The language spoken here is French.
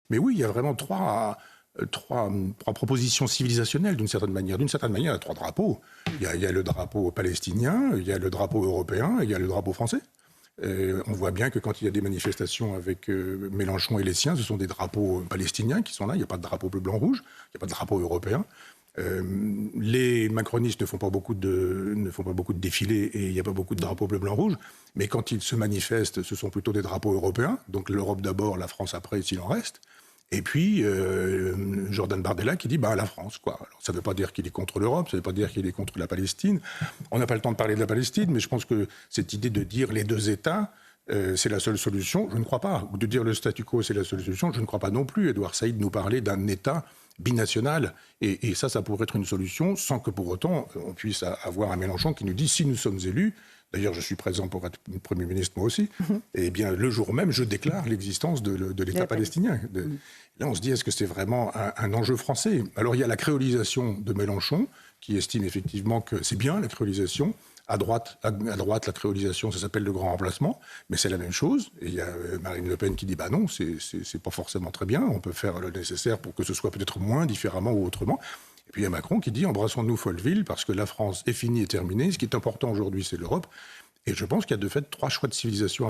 Mais oui, il y a vraiment trois propositions civilisationnelles d'une certaine manière. D'une certaine manière, il y a trois drapeaux. Il y a le drapeau palestinien, il y a le drapeau européen, et il y a le drapeau français. On voit bien que quand il y a des manifestations avec Mélenchon et les siens, ce sont des drapeaux palestiniens qui sont là. Il n'y a pas de drapeau bleu, blanc, rouge. Il n'y a pas de drapeau européen. Les macronistes ne font pas beaucoup de défilés et il n'y a pas beaucoup de drapeaux bleu, blanc, rouge. Mais quand ils se manifestent, ce sont plutôt des drapeaux européens. Donc l'Europe d'abord, la France après, s'il en reste. Et puis, Jordan Bardella qui dit la France, quoi. Alors, ça ne veut pas dire qu'il est contre l'Europe, ça ne veut pas dire qu'il est contre la Palestine. On n'a pas le temps de parler de la Palestine, mais je pense que cette idée de dire les deux États, c'est la seule solution, je ne crois pas. Ou de dire le statu quo, c'est la seule solution, je ne crois pas non plus. Edouard Saïd nous parlait d'un État binational. Et ça pourrait être une solution sans que pour autant on puisse avoir un Mélenchon qui nous dit si nous sommes élus, d'ailleurs je suis présent pour être Premier ministre moi aussi, et bien le jour même je déclare l'existence de l'État palestinien. Là on se dit est-ce que c'est vraiment un enjeu français ? Alors il y a la créolisation de Mélenchon qui estime effectivement que c'est bien la créolisation. À droite, la créolisation, ça s'appelle le grand remplacement, mais c'est la même chose. Et il y a Marine Le Pen qui dit non, c'est pas forcément très bien. On peut faire le nécessaire pour que ce soit peut-être moins, différemment ou autrement. Et puis il y a Macron qui dit embrassons-nous Folleville parce que la France est finie et terminée. Ce qui est important aujourd'hui, c'est l'Europe. Et je pense qu'il y a de fait trois choix de civilisation